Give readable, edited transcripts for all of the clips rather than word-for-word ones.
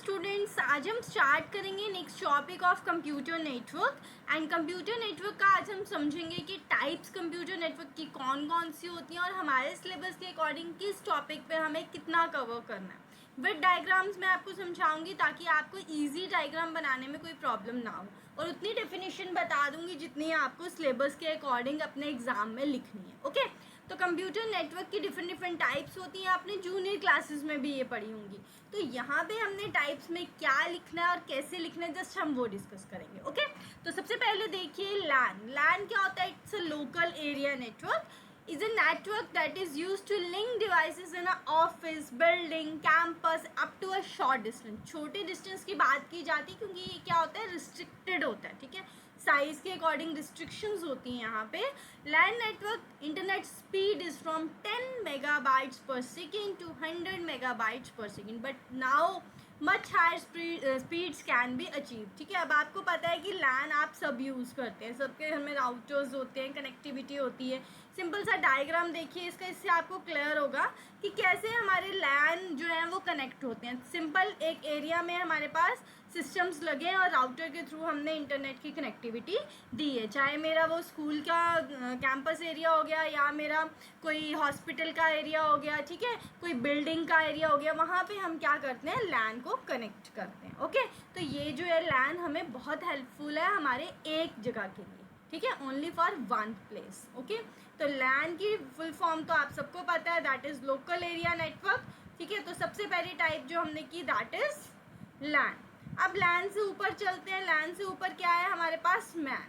Students, आज हम start करेंगे next topic of computer network. And computer network का आज हम समझेंगे कि टाइप्स कंप्यूटर नेटवर्क की कौन कौन सी होती हैं और हमारे सिलेबस के अकॉर्डिंग किस टॉपिक पे हमें कितना कवर करना है। विद डायग्राम्स मैं आपको समझाऊंगी ताकि आपको इजी डायग्राम बनाने में कोई प्रॉब्लम ना हो, और उतनी डेफिनेशन बता दूंगी जितनी आपको सिलेबस के अकॉर्डिंग अपने एग्जाम में लिखनी है। ओके, तो कंप्यूटर नेटवर्क की डिफरेंट टाइप्स होती हैं, आपने जूनियर क्लासेस में भी ये पढ़ी होंगी। तो यहाँ पे हमने टाइप्स में क्या लिखना है और कैसे लिखना है जस्ट हम वो डिस्कस करेंगे। ओके, तो सबसे पहले देखिए लैन। लैन क्या होता है? It's a local area network, is a network that is used to link devices in a office, building, campus up to a short distance। छोटे डिस्टेंस की बात की जाती है क्योंकि ये क्या होता है, रिस्ट्रिक्टेड होता है। ठीक है, साइज के अकॉर्डिंग रिस्ट्रिक्शंस होती हैं यहाँ पे। LAN network internet speed is from 10 megabytes per second to 100 megabytes per second, but now much higher speeds can be achieve. ठीक है, अब आपको पता है कि लैन आप सब यूज़ करते हैं, सबके घर में राउटर्स होते हैं, कनेक्टिविटी होती है। सिंपल सा डायग्राम देखिए इसका, इससे आपको क्लियर होगा कि कैसे हमारे लैन जो है वो कनेक्ट होते हैं। सिंपल एक एरिया में हमारे पास सिस्टम्स लगे हैं और राउटर के थ्रू हमने इंटरनेट की कनेक्टिविटी दी है। चाहे मेरा वो स्कूल का कैंपस एरिया हो गया या मेरा कोई हॉस्पिटल का एरिया हो गया, ठीक है, कोई बिल्डिंग का एरिया हो गया, वहाँ पे हम क्या करते हैं, लैन को कनेक्ट करते हैं। ओके, तो ये जो है लैन हमें बहुत हेल्पफुल है हमारे एक जगह के लिए। ठीक है, only for one place. Okay, तो लैन की फुल फॉर्म तो आप सबको पता है, that is local area network. ठीक है, तो सबसे पहली टाइप जो हमने की दैट इज़ लैन। अब लैन से ऊपर चलते हैं। लैन से ऊपर क्या है हमारे पास? मैन।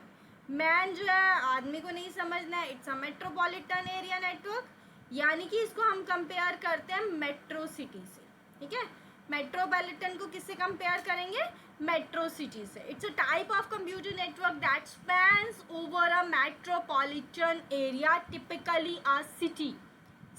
मैन जो है आदमी को नहीं समझना है, it's a metropolitan area network, यानी कि इसको हम कंपेयर करते हैं मेट्रो सिटी से। ठीक है, मेट्रोपॉलिटन को किससे कंपेयर करेंगे? मेट्रो सिटी से। It's a type of computer network that spans over a metropolitan area, typically a city.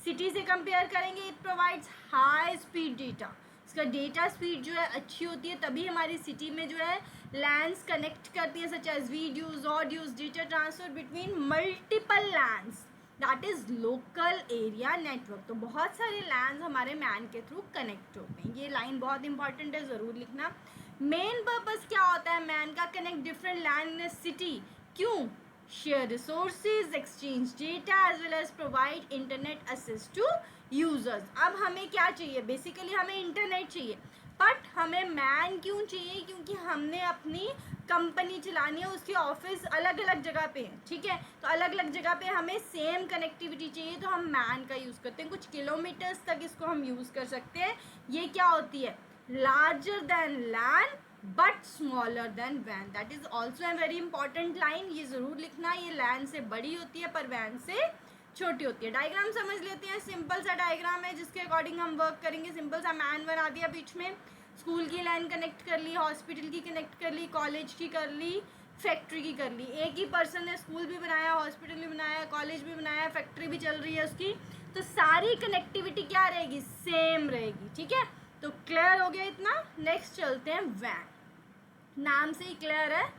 City से कंपेयर करेंगे, it provides high speed data. इसका डेटा स्पीड जो है अच्छी होती है, तभी हमारी सिटी में जो है लैंड्स कनेक्ट करती है, such as videos, audios, data transfer between multiple LANs, that is local area network. तो बहुत सारे लैंड्स हमारे मैन के थ्रू कनेक्ट होते हैं। ये लाइन बहुत इंपॉर्टेंट है, ज़रूर लिखना। मेन पर्पस क्या होता है मैन का? Connect different LAN in city. क्यों? Share resources, exchange data, as well as provide internet access to users. अब हमें क्या चाहिए? बेसिकली हमें इंटरनेट चाहिए, बट हमें मैन क्यों चाहिए? क्योंकि हमने अपनी कंपनी चलानी है, उसके ऑफिस अलग अलग जगह पे हैं। ठीक है, तो अलग अलग जगह पे हमें सेम कनेक्टिविटी चाहिए, तो हम मैन का यूज़ करते हैं। कुछ किलोमीटर्स तक इसको हम यूज़ कर सकते हैं। ये क्या होती है? Larger than LAN but smaller than वैन। That is also a very important line, ये ज़रूर लिखना। ये लैन से बड़ी होती है पर वैन से छोटी होती है। डायग्राम समझ लेते हैं। सिंपल सा डायग्राम है जिसके अकॉर्डिंग हम वर्क करेंगे। सिंपल सा मैन बना दिया, बीच में स्कूल की लाइन कनेक्ट कर ली, हॉस्पिटल की कनेक्ट कर ली, कॉलेज की कर ली, फैक्ट्री की कर ली। एक ही पर्सन ने स्कूल भी बनाया, हॉस्पिटल भी बनाया, कॉलेज भी बनाया, फैक्ट्री भी चल रही है उसकी, तो सारी कनेक्टिविटी क्या रहेगी? सेम रहेगी। ठीक है, तो क्लियर हो गया इतना। नेक्स्ट चलते हैं वैन। नाम से ही क्लियर है,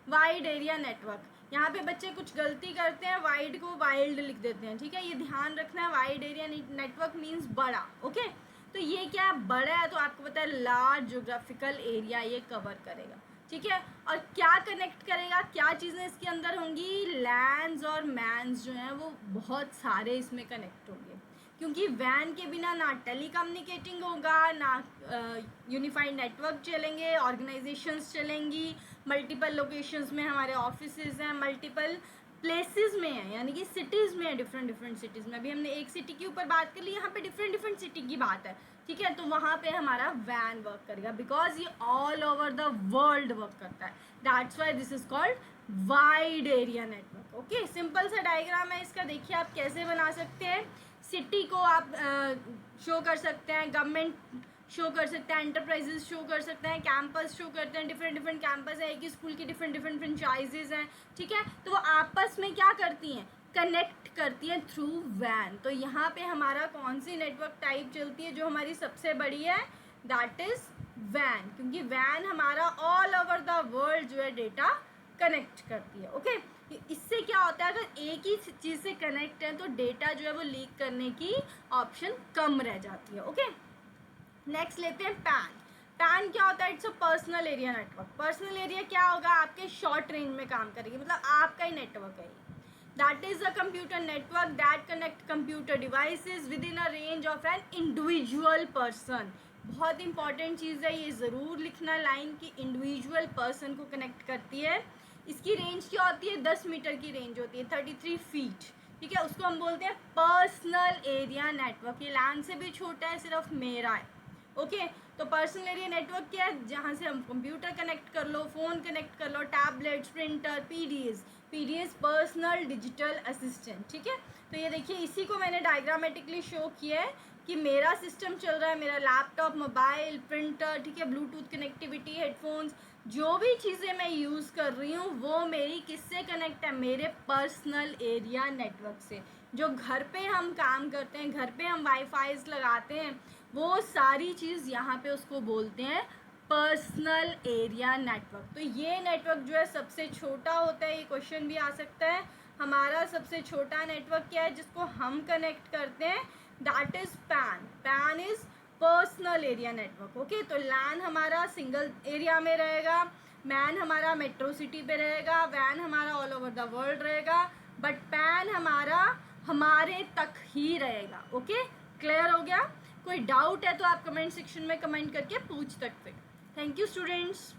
वाइड एरिया नेटवर्क। यहाँ पे बच्चे कुछ गलती करते हैं, वाइड को वाइल्ड लिख देते हैं। ठीक है, ये ध्यान रखना है। वाइड एरिया नेटवर्क मीन्स बड़ा। ओके, तो ये क्या है? बड़ा है, तो आपको पता है लार्ज ज्योग्राफिकल एरिया ये कवर करेगा। ठीक है, और क्या कनेक्ट करेगा? क्या चीज़ें इसके अंदर होंगी? लैंड्स और मैन्स जो हैं वो बहुत सारे इसमें कनेक्ट होंगे, क्योंकि वैन के बिना ना टेलीकम्युनिकेटिंग होगा, ना यूनिफाइड नेटवर्क चलेंगे, ऑर्गेनाइजेशंस चलेंगी, मल्टीपल लोकेशंस में हमारे ऑफिसेज हैं, मल्टीपल प्लेसेस में हैं, यानी कि सिटीज़ में है, डिफरेंट सिटीज़ में। अभी हमने एक सिटी के ऊपर बात कर ली, यहाँ पे डिफरेंट सिटी की बात है। ठीक है, तो वहाँ पे हमारा वैन वर्क करेगा, बिकॉज ये all over the world work करता है। That's why this is called wide area network. Okay, simple सा डायग्राम है इसका, देखिए आप कैसे बना सकते हैं। सिटी को आप शो कर सकते हैं, गवर्नमेंट शो कर सकते हैं, एंटरप्राइजेस शो कर सकते हैं, कैंपस शो करते हैं, डिफरेंट कैंपस है, एक ही स्कूल की डिफरेंट फ्रेंचाइजेज हैं। ठीक है, तो वो आपस में क्या करती हैं? कनेक्ट करती हैं थ्रू वैन। तो यहाँ पे हमारा कौन सी नेटवर्क टाइप चलती है जो हमारी सबसे बड़ी है? दैट इज वैन, क्योंकि वैन हमारा ऑल ओवर द वर्ल्ड जो है डेटा कनेक्ट करती है। ओके, इससे क्या होता है? अगर एक ही चीज़ से कनेक्ट है तो डेटा जो है वो लीक करने की ऑप्शन कम रह जाती है। ओके, नेक्स्ट लेते हैं पैन। पैन क्या होता है? It's a personal area network. Personal area क्या होगा? आपके शॉर्ट रेंज में काम करेगी, मतलब आपका ही नेटवर्क है। That is a computer network that connect computer devices with in a range of an individual person. बहुत इंपॉर्टेंट चीज़ है, ये ज़रूर लिखना लाइन कि इंडिविजुअल पर्सन को कनेक्ट करती है। इसकी रेंज क्या होती है? 10 मीटर की रेंज होती है, 33 फीट। ठीक है, उसको हम बोलते हैं पर्सनल एरिया नेटवर्क। ये लैन से भी छोटा है, सिर्फ मेरा है। ओके तो पर्सनल एरिया नेटवर्क क्या है? जहाँ से हम कंप्यूटर कनेक्ट कर लो, फ़ोन कनेक्ट कर लो, tablets, printer, PDS personal digital assistant. ठीक है, तो ये देखिए, इसी को मैंने डायग्रामेटिकली शो किया है कि मेरा सिस्टम चल रहा है, मेरा लैपटॉप, मोबाइल, प्रिंटर, ठीक है, ब्लूटूथ कनेक्टिविटी, हेडफोन्स, जो भी चीज़ें मैं यूज़ कर रही हूँ वो मेरी किससे कनेक्ट है? मेरे पर्सनल एरिया नेटवर्क से। जो घर पे हम काम करते हैं, घर पे हम वाईफाईज लगाते हैं, वो सारी चीज़ यहाँ पे उसको बोलते हैं पर्सनल एरिया नेटवर्क। तो ये नेटवर्क जो है सबसे छोटा होता है, ये क्वेश्चन भी आ सकता है। हमारा सबसे छोटा नेटवर्क क्या है जिसको हम कनेक्ट करते हैं? That is pan. Pan is personal area network. Okay, तो लैन हमारा सिंगल एरिया में रहेगा, मैन हमारा मेट्रो सिटी पे रहेगा, वैन हमारा ऑल ओवर द वर्ल्ड रहेगा, बट पैन हमारा हमारे तक ही रहेगा। ओके, क्लियर हो गया? कोई डाउट है तो आप कमेंट सेक्शन में कमेंट करके पूछ सकते हैं। Thank you students.